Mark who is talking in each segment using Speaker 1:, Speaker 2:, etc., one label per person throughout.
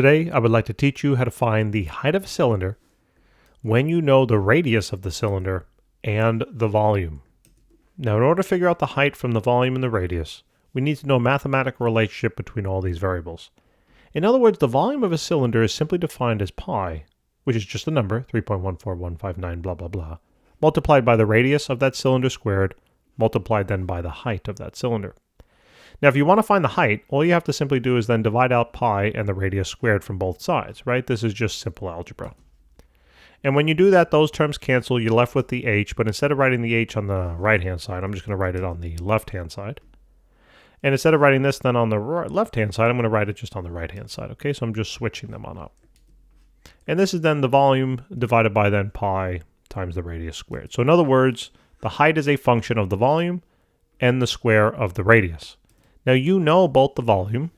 Speaker 1: today I would like to teach you how to find the height of a cylinder when you know the radius of the cylinder and the volume. Now, in order to figure out the height from the volume and the radius, we need to know a mathematical relationship between all these variables. In other words, the volume of a cylinder is simply defined as pi, which is just a number, 3.14159 blah blah blah, multiplied by the radius of that cylinder squared, multiplied then by the height of that cylinder. Now, if you want to find the height, all you have to simply do is then divide out pi and the radius squared from both sides, right? This is just simple algebra. And when you do that, those terms cancel. You're left with the h, but instead of writing the h on the right-hand side, I'm just going to write it on the left-hand side. And instead of writing this then on the left-hand side, I'm going to write it just on the right-hand side, okay? So I'm just switching them on up. And this is then the volume divided by then pi times the radius squared. So in other words, the height is a function of the volume and the square of the radius. Now you know both the volume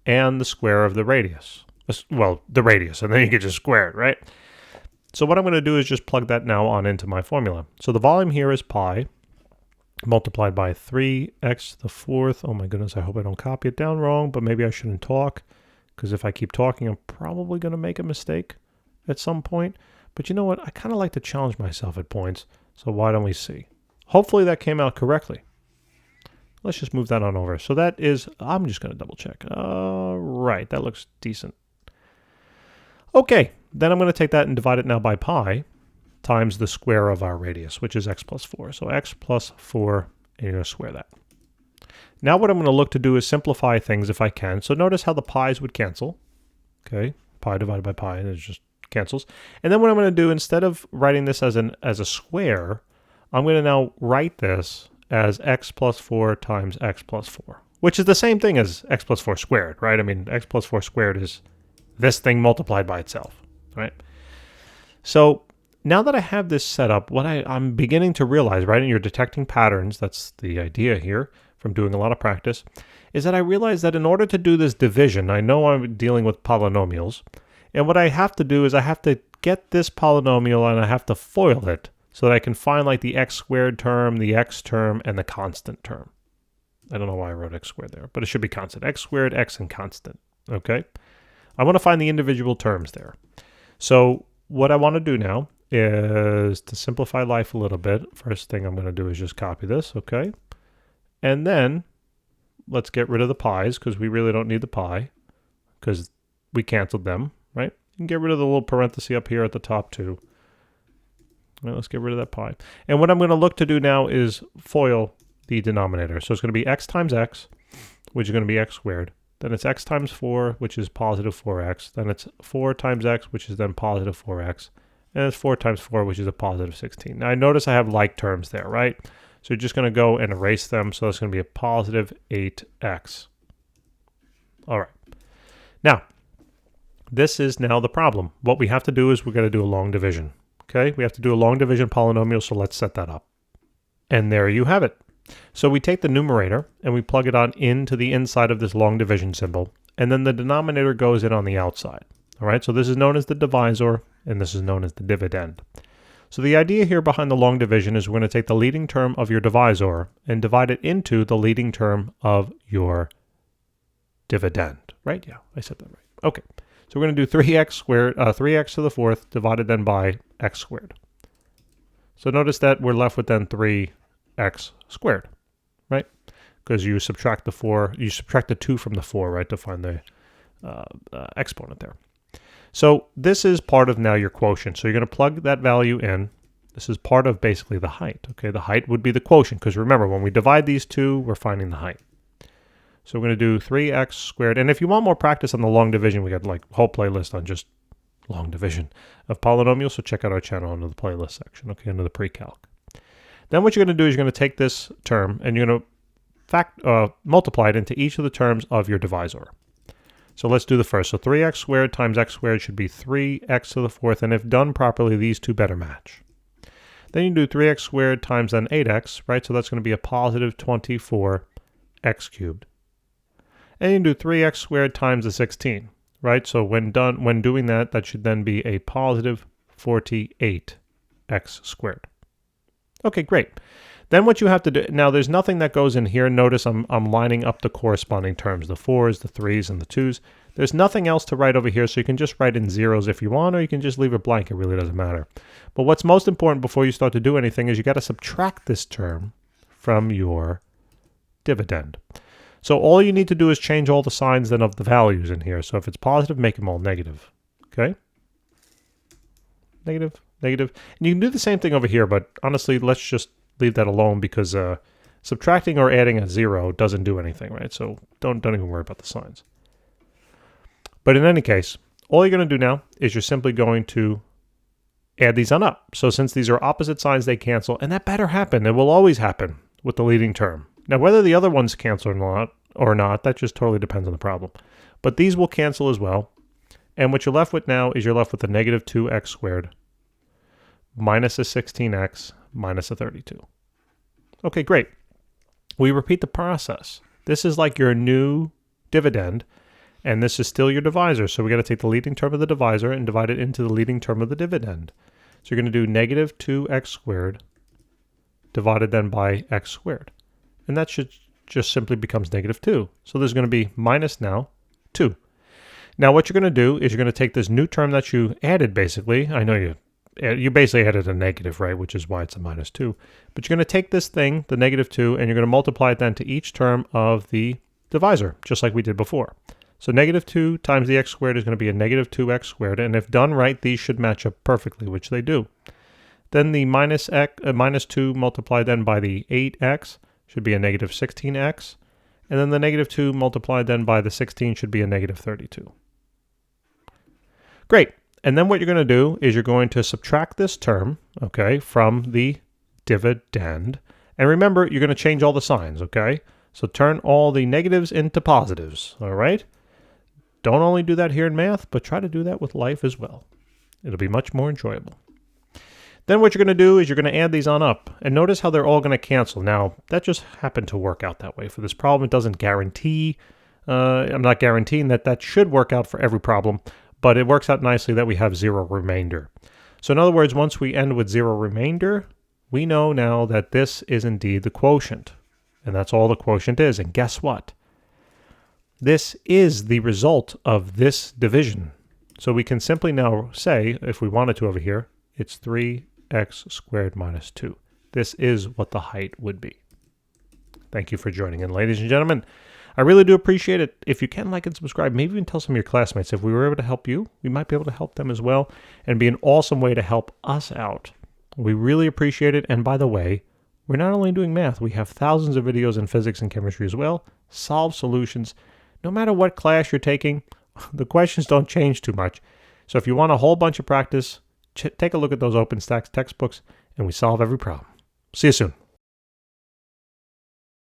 Speaker 1: and the square of the radius. Well, the radius, and then you can just square it, right? So what I'm going to do is just plug that now on into my formula. So the volume here is pi multiplied by 3x to the fourth. Oh my goodness, I hope I don't copy it down wrong, but maybe I shouldn't talk, because if I keep talking, I'm probably going to make a mistake at some point. But you know what? I kind of like to challenge myself at points, so why don't we see? Hopefully that came out correctly. Let's just move that on over. So that is, I'm just going to double check. Right, that looks decent. Okay, then I'm going to take that and divide it now by pi times the square of our radius, which is x plus 4. So x plus 4, and you're going to square that. Now what I'm going to look to do is simplify things if I can. So notice how the pi's would cancel. Okay, pi divided by pi, and it just cancels. And then what I'm going to do, instead of writing this as a square, I'm going to now write this as x plus 4 times x plus 4, which is the same thing as x plus 4 squared, right? I mean, x plus 4 squared is this thing multiplied by itself, right? So now that I have this set up, what I'm beginning to realize, right, and you're detecting patterns, that's the idea here from doing a lot of practice, is that I realize that in order to do this division, I know I'm dealing with polynomials, and what I have to do is I have to get this polynomial and I have to FOIL it so that I can find like the x squared term, the x term, and the constant term. I don't know why I wrote x squared there, but it should be constant. X squared, x, and constant, okay? I want to find the individual terms there. So what I want to do now is to simplify life a little bit. First thing I'm going to do is just copy this, okay? And then let's get rid of the pi's because we really don't need the pi because we canceled them, right? You can get rid of the little parenthesis up here at the top too. All right, let's get rid of that pi. And what I'm going to look to do now is FOIL the denominator. So it's going to be x times x, which is going to be x squared. Then it's x times 4, which is positive 4x. Then it's 4 times x, which is then positive 4x. And it's 4 times 4, which is a positive 16. Now, I notice I have like terms there, right? So you're just going to go and erase them. So it's going to be a positive 8x. All right. Now, this is now the problem. What we have to do is we're going to do a long division. Okay, we have to do a long division polynomial, so let's set that up. And there you have it. So we take the numerator and we plug it on into the inside of this long division symbol, and then the denominator goes in on the outside. All right, so this is known as the divisor, and this is known as the dividend. So the idea here behind the long division is we're going to take the leading term of your divisor and divide it into the leading term of your dividend, right? Yeah, I said that right. Okay. So we're going to do 3x squared, 3x to the fourth divided then by x squared. So notice that we're left with then 3x squared, right? Because you subtract the 4, you subtract the 2 from the 4, right, to find the exponent there. So this is part of now your quotient. So you're going to plug that value in. This is part of basically the height, okay? The height would be the quotient, because remember, when we divide these two, we're finding the height. So we're going to do 3x squared. And if you want more practice on the long division, we got like a whole playlist on just long division of polynomials. So check out our channel under the playlist section, okay, under the pre-calc. Then what you're going to do is you're going to take this term and you're going to multiply it into each of the terms of your divisor. So let's do the first. So 3x squared times x squared should be 3x to the fourth. And if done properly, these two better match. Then you do 3x squared times then 8x, right? So that's going to be a positive 24x cubed. And you can do 3x squared times the 16, right? So when doing that, that should then be a positive 48x squared. Okay, great. Then what you have to do, now there's nothing that goes in here. Notice I'm lining up the corresponding terms, the 4s, the 3s, and the 2s. There's nothing else to write over here, so you can just write in zeros if you want, or you can just leave it blank. It really doesn't matter. But what's most important before you start to do anything is you got to subtract this term from your dividend. So all you need to do is change all the signs then of the values in here. So if it's positive, make them all negative. Okay? Negative, negative. And you can do the same thing over here, but honestly, let's just leave that alone because subtracting or adding a 0 doesn't do anything, right? So don't even worry about the signs. But in any case, all you're going to do now is you're simply going to add these on up. So since these are opposite signs, they cancel, and that better happen. It will always happen with the leading term. Now, whether the other ones cancel or not, that just totally depends on the problem. But these will cancel as well. And what you're left with now is you're left with a negative 2x squared minus a 16x minus a 32. Okay, great. We repeat the process. This is like your new dividend, and this is still your divisor. So we got to take the leading term of the divisor and divide it into the leading term of the dividend. So you're going to do negative 2x squared divided then by x squared. And that should just simply becomes negative 2. So there's going to be minus now 2. Now what you're going to do is you're going to take this new term that you added basically. I know you basically added a negative, right, which is why it's a minus 2. But you're going to take this thing, the negative 2, and you're going to multiply it then to each term of the divisor, just like we did before. So negative 2 times the x squared is going to be a negative 2x squared, and if done right, these should match up perfectly, which they do. Then the minus 2 multiplied then by the 8x should be a negative 16x, and then the negative 2 multiplied then by the 16 should be a negative 32. Great. And then what you're going to do is you're going to subtract this term, okay, from the dividend. And remember, you're going to change all the signs, okay? So turn all the negatives into positives, all right? Don't only do that here in math, but try to do that with life as well. It'll be much more enjoyable. Then what you're going to do is you're going to add these on up. And notice how they're all going to cancel. Now, that just happened to work out that way. For this problem, it doesn't guarantee. I'm not guaranteeing that that should work out for every problem, but it works out nicely that we have 0 remainder. So in other words, once we end with 0 remainder, we know now that this is indeed the quotient. And that's all the quotient is. And guess what? This is the result of this division. So we can simply now say, if we wanted to over here, it's 3x squared minus 2. This is what the height would be. Thank you for joining in, ladies and gentlemen. I really do appreciate it. If you can like and subscribe, maybe even tell some of your classmates. If we were able to help you, we might be able to help them as well, and be an awesome way to help us out. We really appreciate it. And by the way, we're not only doing math, we have thousands of videos in physics and chemistry as well. Solve solutions. No matter what class you're taking, the questions don't change too much. So if you want a whole bunch of practice, take a look at those OpenStax textbooks, and we solve every problem. See you soon.